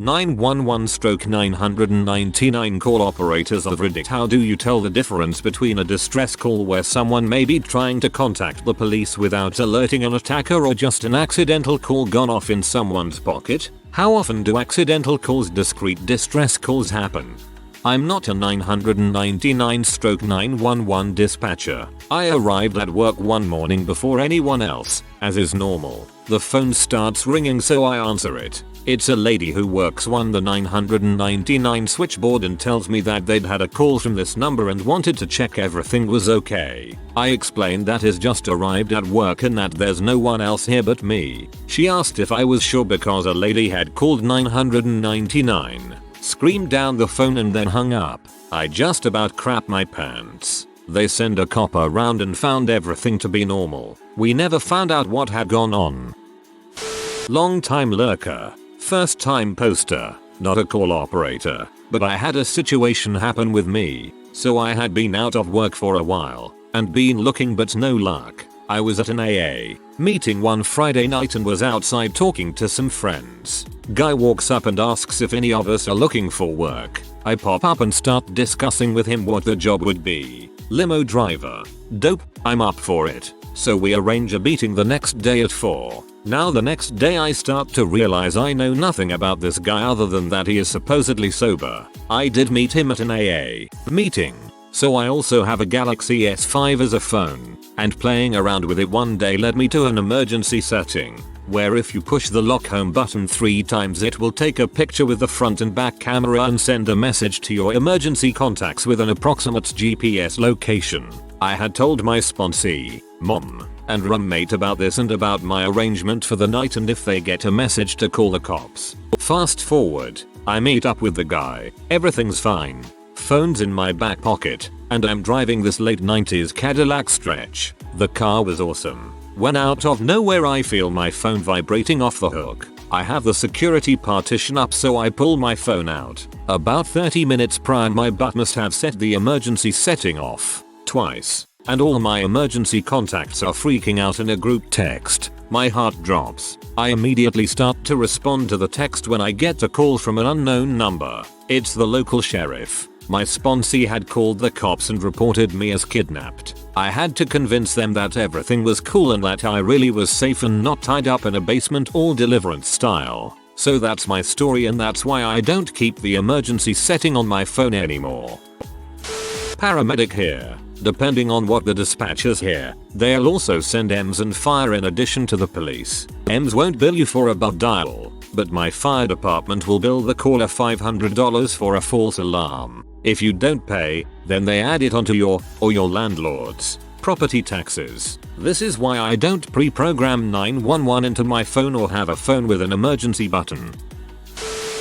911/999 call operators of Reddit. How do you tell the difference between a distress call where someone may be trying to contact the police without alerting an attacker or just an accidental call gone off in someone's pocket? How often do accidental calls, discrete distress calls happen? I'm not a 999/911 dispatcher. I arrived at work one morning before anyone else, as is normal. The phone starts ringing, so I answer it. It's a lady who works on the 999 switchboard and tells me that they'd had a call from this number and wanted to check everything was okay. I explained that is just arrived at work and that there's no one else here but me. She asked if I was sure because a lady had called 999, screamed down the phone and then hung up. I just about crapped my pants. They sent a cop around and found everything to be normal. We never found out what had gone on. Long time lurker. First time poster, not a call operator, but I had a situation happen with me. So I had been out of work for a while and been looking but no luck. I was at an AA meeting one Friday night and was outside talking to some friends. Guy walks up and asks if any of us are looking for work. I pop up and start discussing with him what the job would be. Limo driver. Dope, I'm up for it. So we arrange a meeting the next day at 4. Now the next day I start to realize I know nothing about this guy other than that he is supposedly sober. I did meet him at an AA meeting, so I also have a Galaxy S5 as a phone, and playing around with it one day led me to an emergency setting, where if you push the lock home button 3 times it will take a picture with the front and back camera and send a message to your emergency contacts with an approximate GPS location. I had told my sponsee, mom, and roommate about this and about my arrangement for the night and if they get a message to call the cops. Fast forward, I meet up with the guy. Everything's fine. Phone's in my back pocket, and I'm driving this late 90s Cadillac Stretch. The car was awesome. When out of nowhere I feel my phone vibrating off the hook. I have the security partition up, so I pull my phone out. About 30 minutes prior my butt must have set the emergency setting off twice, and all my emergency contacts are freaking out in a group text. My heart drops. I immediately start to respond to the text when I get a call from an unknown number. It's the local sheriff. My sponsee had called the cops and reported me as kidnapped. I had to convince them that everything was cool and that I really was safe and not tied up in a basement all Deliverance style. So that's my story, and that's why I don't keep the emergency setting on my phone anymore. Paramedic here. Depending on what the dispatchers hear, they'll also send EMS and fire in addition to the police. EMS won't bill you for a bug dial, but my fire department will bill the caller $500 for a false alarm. If you don't pay, then they add it onto your or your landlord's property taxes. This is why I don't pre-program 911 into my phone or have a phone with an emergency button.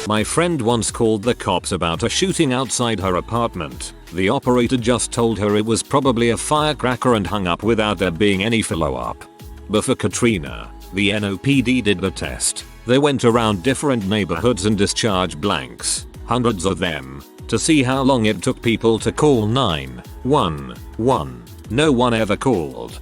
My friend once called the cops about a shooting outside her apartment. The operator just told her it was probably a firecracker and hung up without there being any follow-up. But for Katrina, the NOPD did the test. They went around different neighborhoods and discharged blanks, hundreds of them, to see how long it took people to call 911. No one ever called.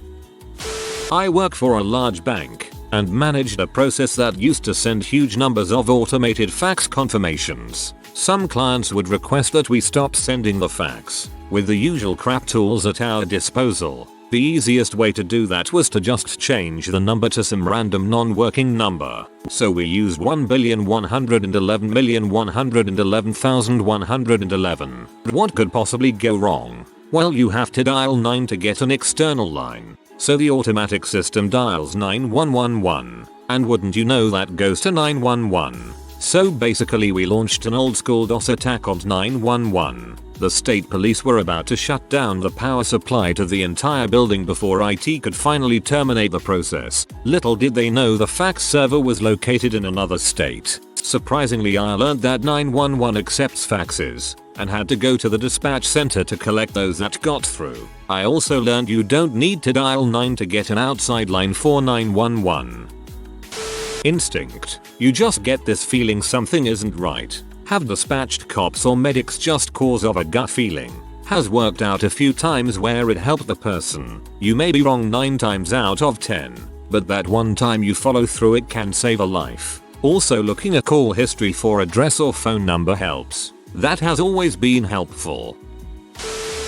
I work for a large bank and managed a process that used to send huge numbers of automated fax confirmations. Some clients would request that we stop sending the fax. With the usual crap tools at our disposal, the easiest way to do that was to just change the number to some random non-working number. So we used 1,111,111,111. What could possibly go wrong? Well, you have to dial 9 to get an external line. So the automatic system dials 9111, and wouldn't you know that goes to 911. So basically we launched an old school DOS attack on 911. The state police were about to shut down the power supply to the entire building before IT could finally terminate the process. Little did they know the fax server was located in another state. Surprisingly, I learned that 911 accepts faxes and had to go to the dispatch center to collect those that got through. I also learned you don't need to dial 9 to get an outside line for 911. Instinct. You just get this feeling something isn't right. Have dispatched cops or medics just cause of a gut feeling. Has worked out a few times where it helped the person. You may be wrong 9 times out of 10, but that one time you follow through it can save a life. Also, looking at call history for address or phone number helps. That has always been helpful.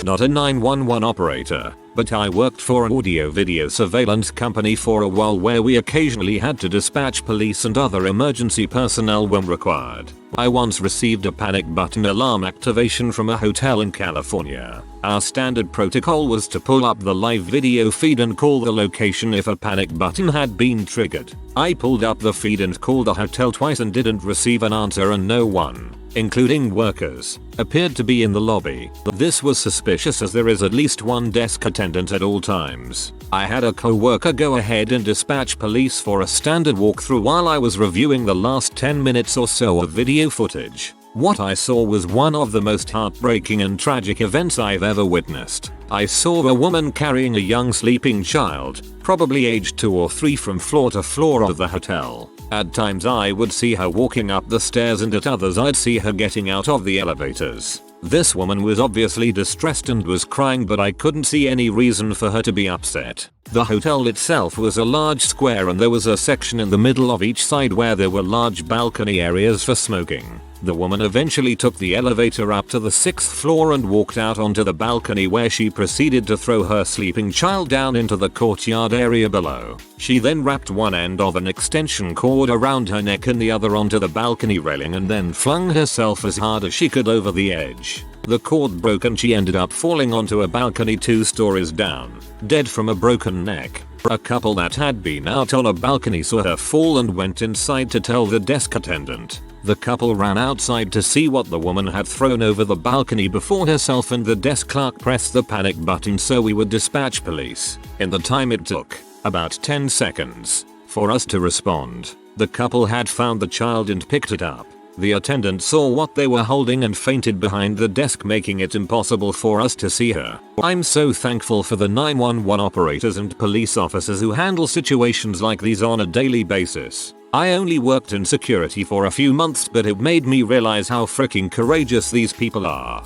Not a 911 operator, but I worked for an audio-video surveillance company for a while where we occasionally had to dispatch police and other emergency personnel when required. I once received a panic button alarm activation from a hotel in California. Our standard protocol was to pull up the live video feed and call the location if a panic button had been triggered. I pulled up the feed and called the hotel twice and didn't receive an answer, and no one, including workers, appeared to be in the lobby. This was suspicious as there is at least one desk attendant at all times. I had a co-worker go ahead and dispatch police for a standard walkthrough while I was reviewing the last 10 minutes or so of video footage. What I saw was one of the most heartbreaking and tragic events I've ever witnessed. I saw a woman carrying a young sleeping child, probably aged 2 or 3, from floor to floor of the hotel. At times I would see her walking up the stairs and at others I'd see her getting out of the elevators. This woman was obviously distressed and was crying, but I couldn't see any reason for her to be upset. The hotel itself was a large square and there was a section in the middle of each side where there were large balcony areas for smoking. The woman eventually took the elevator up to the 6th floor and walked out onto the balcony, where she proceeded to throw her sleeping child down into the courtyard area below. She then wrapped one end of an extension cord around her neck and the other onto the balcony railing and then flung herself as hard as she could over the edge. The cord broke and she ended up falling onto a balcony 2 stories down, dead from a broken neck. A couple that had been out on a balcony saw her fall and went inside to tell the desk attendant. The couple ran outside to see what the woman had thrown over the balcony before herself, and the desk clerk pressed the panic button so we would dispatch police. In the time it took, about 10 seconds, for us to respond, the couple had found the child and picked it up. The attendant saw what they were holding and fainted behind the desk, making it impossible for us to see her. I'm so thankful for the 911 operators and police officers who handle situations like these on a daily basis. I only worked in security for a few months, but it made me realize how freaking courageous these people are.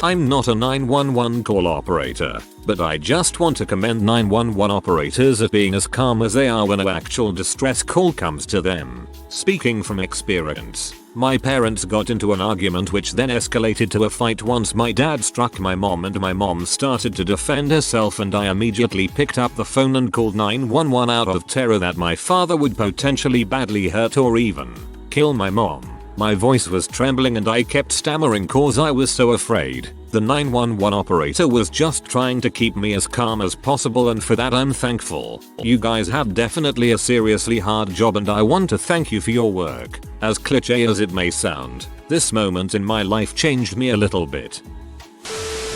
I'm not a 911 call operator, but I just want to commend 911 operators at being as calm as they are when an actual distress call comes to them. Speaking from experience, my parents got into an argument which then escalated to a fight once my dad struck my mom and my mom started to defend herself, and I immediately picked up the phone and called 911 out of terror that my father would potentially badly hurt or even kill my mom. My voice was trembling and I kept stammering cause I was so afraid. The 911 operator was just trying to keep me as calm as possible, and for that I'm thankful. You guys have definitely a seriously hard job and I want to thank you for your work. As cliche as it may sound, this moment in my life changed me a little bit.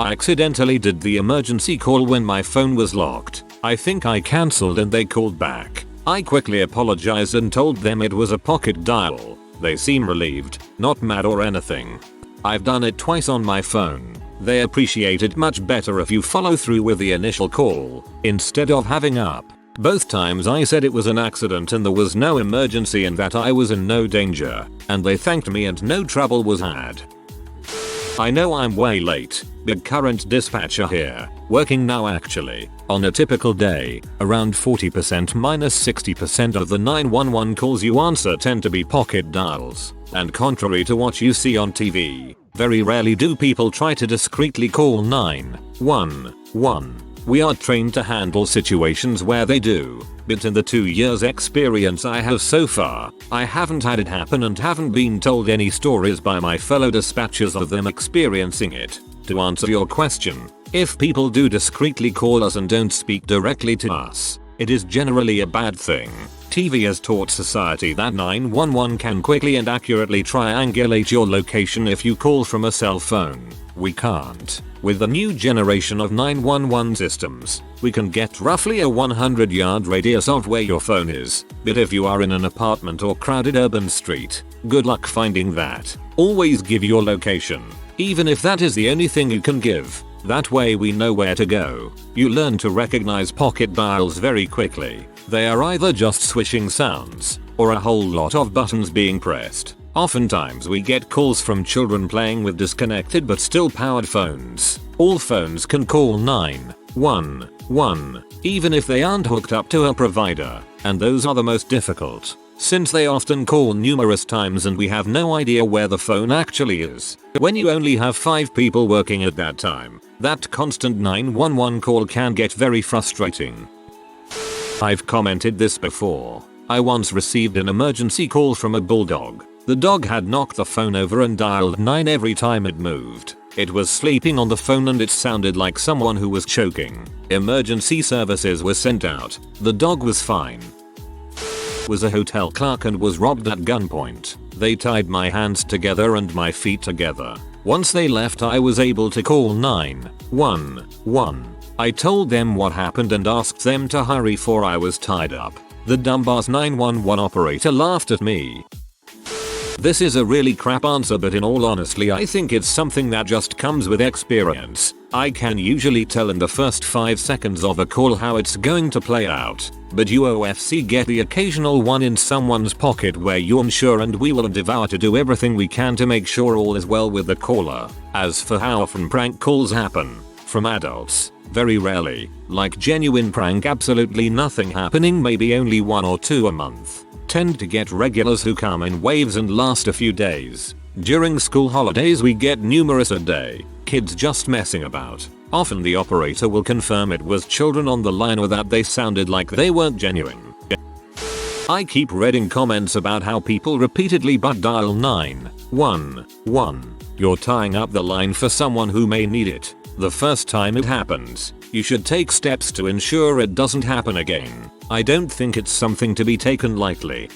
I accidentally did the emergency call when my phone was locked. I think I cancelled and they called back. I quickly apologized and told them it was a pocket dial. They seem relieved, not mad or anything. I've done it twice on my phone. They appreciate it much better if you follow through with the initial call, instead of having up. Both times I said it was an accident and there was no emergency and that I was in no danger, and they thanked me and no trouble was had. I know I'm way late, but current dispatcher here, working now actually. On a typical day, around 40% minus 60% of the 911 calls you answer tend to be pocket dials, and contrary to what you see on TV, very rarely do people try to discreetly call 911. We are trained to handle situations where they do, but in the 2 years experience I have so far, I haven't had it happen and haven't been told any stories by my fellow dispatchers of them experiencing it. To answer your question, if people do discreetly call us and don't speak directly to us, it is generally a bad thing. TV has taught society that 911 can quickly and accurately triangulate your location if you call from a cell phone. We can't. With the new generation of 911 systems, we can get roughly a 100-yard radius of where your phone is, but if you are in an apartment or crowded urban street, good luck finding that. Always give your location, even if that is the only thing you can give. That way we know where to go. You learn to recognize pocket dials very quickly. They are either just swishing sounds, or a whole lot of buttons being pressed. Oftentimes we get calls from children playing with disconnected but still powered phones. All phones can call 911, even if they aren't hooked up to a provider, and those are the most difficult. since they often call numerous times and we have no idea where the phone actually is. When you only have 5 people working at that time, that constant 911 call can get very frustrating. I've commented this before. I once received an emergency call from a bulldog. The dog had knocked the phone over and dialed 9 every time it moved. It was sleeping on the phone and it sounded like someone who was choking. Emergency services were sent out. The dog was fine. Was a hotel clerk and was robbed at gunpoint. They tied my hands together and my feet together. Once they left, I was able to call 911. I told them what happened and asked them to hurry for I was tied up. The dumbass 911 operator laughed at me. This is a really crap answer, but in all honesty I think it's something that just comes with experience. I can usually tell in the first 5 seconds of a call how it's going to play out. But UFC get the occasional one in someone's pocket where you're unsure, and we will endeavor to do everything we can to make sure all is well with the caller. As for how often prank calls happen from adults, very rarely. Like genuine prank, absolutely nothing happening, maybe only 1 or 2 a month. Tend to get regulars who come in waves and last a few days. During school holidays we get numerous a day. Kids just messing about. Often the operator will confirm it was children on the line or that they sounded like they weren't genuine. I keep reading comments about how people repeatedly but dial 911. You're tying up the line for someone who may need it. The first time it happens, you should take steps to ensure it doesn't happen again. I don't think it's something to be taken lightly.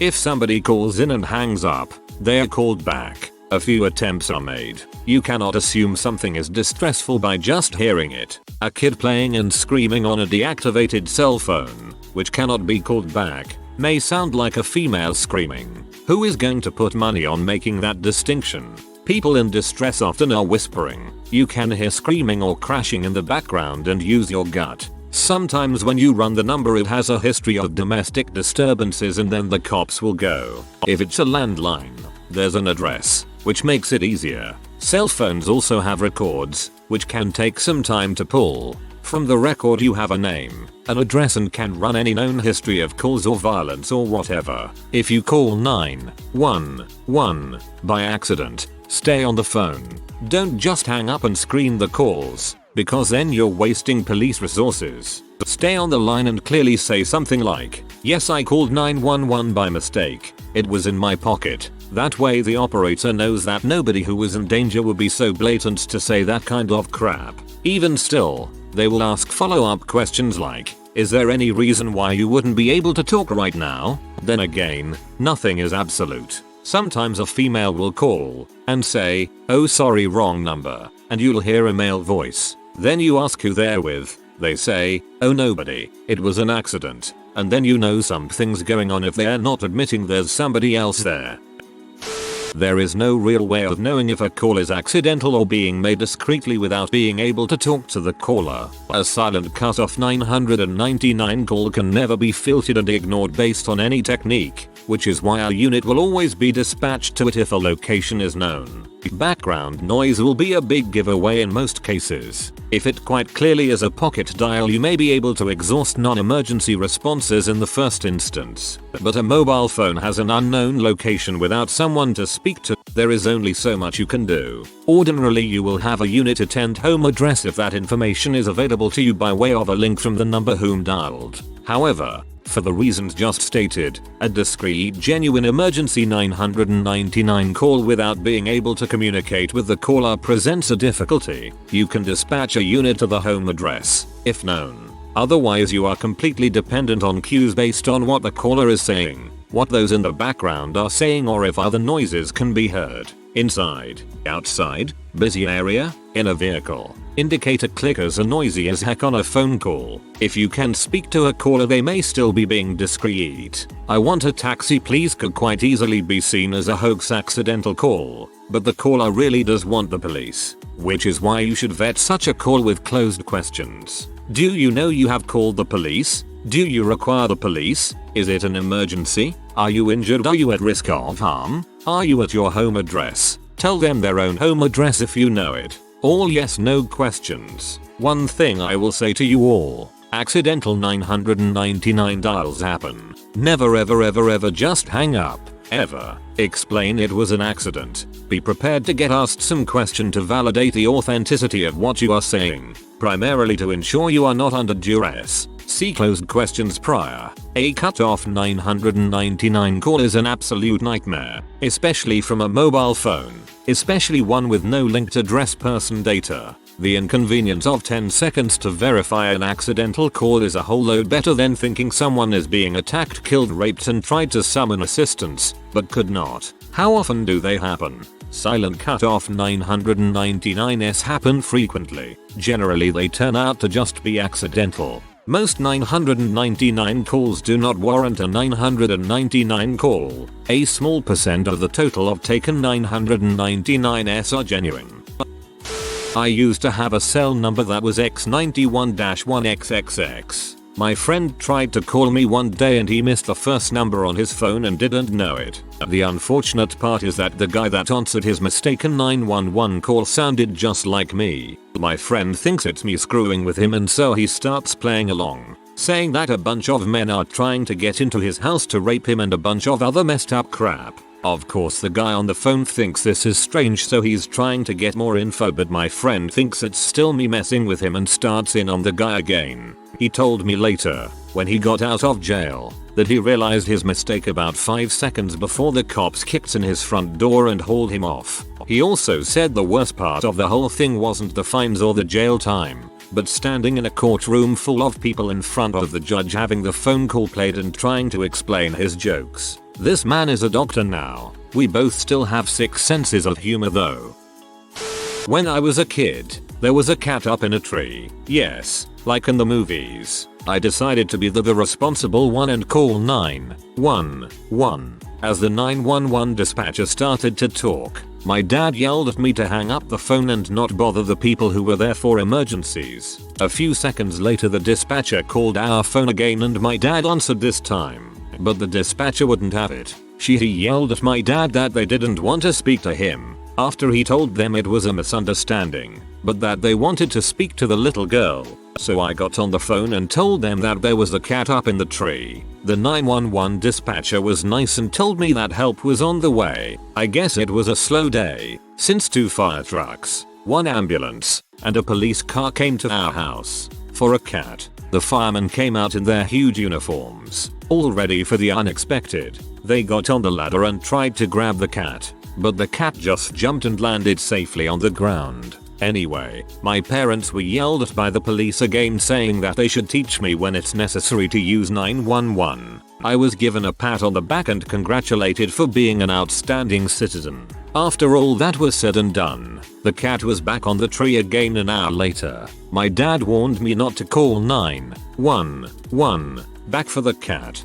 If somebody calls in and hangs up, they are called back. A few attempts are made. You cannot assume something is distressful by just hearing it. A kid playing and screaming on a deactivated cell phone, which cannot be called back, may sound like a female screaming. Who is going to put money on making that distinction? People in distress often are whispering. You can hear screaming or crashing in the background and use your gut. Sometimes when you run the number it has a history of domestic disturbances and then the cops will go. If it's a landline, there's an address, which makes it easier. Cell phones also have records, which can take some time to pull. From the record you have a name, an address, and can run any known history of calls or violence or whatever. If you call 911 by accident, stay on the phone. Don't just hang up and screen the calls, because then you're wasting police resources. Stay on the line and clearly say something like, "Yes, I called 911 by mistake. It was in my pocket." That way the operator knows that nobody who was in danger would be so blatant to say that kind of crap. Even still, they will ask follow-up questions like, "Is there any reason why you wouldn't be able to talk right now?" Then again, nothing is absolute. Sometimes a female will call and say, "Oh sorry, wrong number," and you'll hear a male voice. Then you ask who they're with. They say, "Oh nobody, it was an accident," and then you know something's going on if they're not admitting there's somebody else there. There is no real way of knowing if a call is accidental or being made discreetly without being able to talk to the caller. A silent cut-off 999 call can never be filtered and ignored based on any technique, which is why a unit will always be dispatched to it if a location is known. Background noise will be a big giveaway in most cases. If it quite clearly is a pocket dial, you may be able to exhaust non-emergency responses in the first instance. But a mobile phone has an unknown location without someone to speak to. There is only so much you can do. Ordinarily you will have a unit attend home address if that information is available to you by way of a link from the number whom dialed. However, for the reasons just stated, a discreet, genuine emergency 999 call without being able to communicate with the caller presents a difficulty. You can dispatch a unit to the home address, if known. Otherwise you are completely dependent on cues based on what the caller is saying, what those in the background are saying, or if other noises can be heard. Inside, outside, busy area, in a vehicle. Indicator clickers are noisy as heck on a phone call. If you can speak to a caller, they may still be being discreet. "I want a taxi please" could quite easily be seen as a hoax accidental call, but the caller really does want the police, which is why you should vet such a call with closed questions. Do you know you have called the police? Do you require the police? Is it an emergency? Are you injured? Are you at risk of harm? Are you at your home address? Tell them their own home address if you know it. All yes/no questions. One thing I will say to you all, Accidental 999 dials happen. Never ever just hang up. Ever. Explain it was an accident. Be prepared to get asked some question to validate the authenticity of what you are saying, primarily to ensure you are not under duress. See closed questions prior. A cut-off 999 call is an absolute nightmare, especially from a mobile phone, especially one with no linked address person data. The inconvenience of 10 seconds to verify an accidental call is a whole load better than thinking someone is being attacked, killed, raped and tried to summon assistance, but could not. How often do they happen? Silent cut-off 999s happen frequently. Generally they turn out to just be accidental. Most 999 calls do not warrant a 999 call. A small percent of the total of taken 999s are genuine. I used to have a cell number that was X91-1XXX. My friend tried to call me one day and he missed the first number on his phone and didn't know it. The unfortunate part is that the guy that answered his mistaken 911 call sounded just like me. My friend thinks it's me screwing with him and so he starts playing along, saying that a bunch of men are trying to get into his house to rape him and a bunch of other messed up crap. Of course the guy on the phone thinks this is strange so he's trying to get more info, but my friend thinks it's still me messing with him and starts in on the guy again. He told me later, when he got out of jail, that he realized his mistake about 5 seconds before the cops kicked in his front door and hauled him off. He also said the worst part of the whole thing wasn't the fines or the jail time, but standing in a courtroom full of people in front of the judge having the phone call played and trying to explain his jokes. This man is a doctor now. We both still have 6 senses of humor though. When I was a kid, there was a cat up in a tree. Yes, like in the movies. I decided to be the responsible one and call 911. As the 911 dispatcher started to talk, my dad yelled at me to hang up the phone and not bother the people who were there for emergencies. A few seconds later the dispatcher called our phone again and my dad answered this time. But the dispatcher wouldn't have it. He yelled at my dad that they didn't want to speak to him, after he told them it was a misunderstanding, but that they wanted to speak to the little girl. So I got on the phone and told them that there was a cat up in the tree. The 911 dispatcher was nice and told me that help was on the way. I guess it was a slow day, since 2 fire trucks, 1 ambulance, and a police car came to our house for a cat. The firemen came out in their huge uniforms, all ready for the unexpected. They got on the ladder and tried to grab the cat, but the cat just jumped and landed safely on the ground. Anyway, my parents were yelled at by the police again saying that they should teach me when it's necessary to use 911. I was given a pat on the back and congratulated for being an outstanding citizen. After all that was said and done, the cat was back on the tree again an hour later. My dad warned me not to call 911 back for the cat.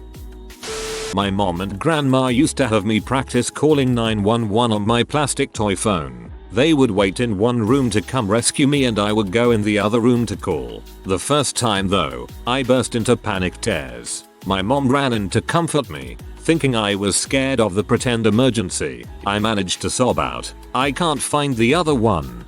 My mom and grandma used to have me practice calling 911 on my plastic toy phone. They would wait in one room to come rescue me and I would go in the other room to call. The first time though, I burst into panic tears. My mom ran in to comfort me, thinking I was scared of the pretend emergency. I managed to sob out, "I can't find the other one."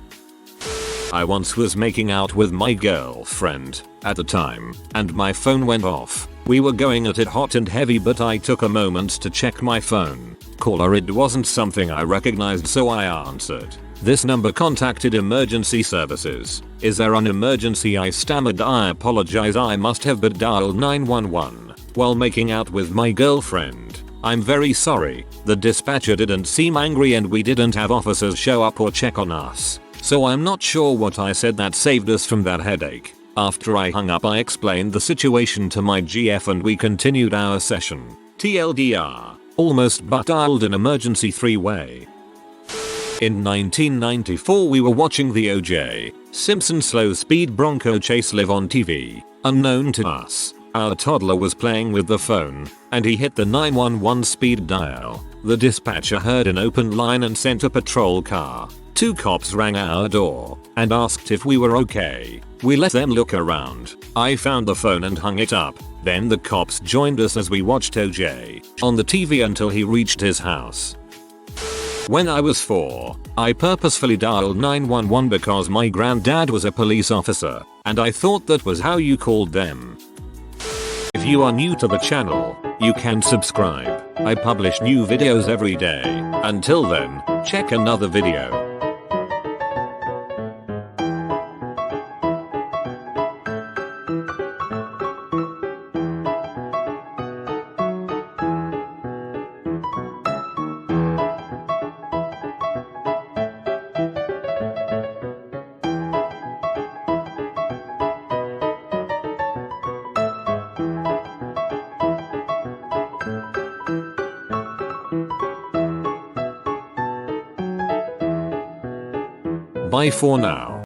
I once was making out with my girlfriend at the time, and my phone went off. We were going at it hot and heavy, but I took a moment to check my phone. Caller, it wasn't something I recognized, so I answered. "This number contacted emergency services. Is there an emergency?" I stammered. "I apologize, I must have but dialed 911 while making out with my girlfriend. I'm very sorry." The dispatcher didn't seem angry and we didn't have officers show up or check on us. So I'm not sure what I said that saved us from that headache. After I hung up I explained the situation to my GF and we continued our session. TLDR, almost but dialed an emergency 3-way. In 1994 we were watching the O.J. Simpson slow speed Bronco chase live on TV. Unknown to us, our toddler was playing with the phone, and he hit the 911 speed dial. The dispatcher heard an open line and sent a patrol car. 2 cops rang our door and asked if we were okay. We let them look around. I found the phone and hung it up. Then the cops joined us as we watched O.J. on the TV until he reached his house. When I was 4, I purposefully dialed 911 because my granddad was a police officer, and I thought that was how you called them. If you are new to the channel, you can subscribe. I publish new videos every day. Until then, check another video. Bye for now.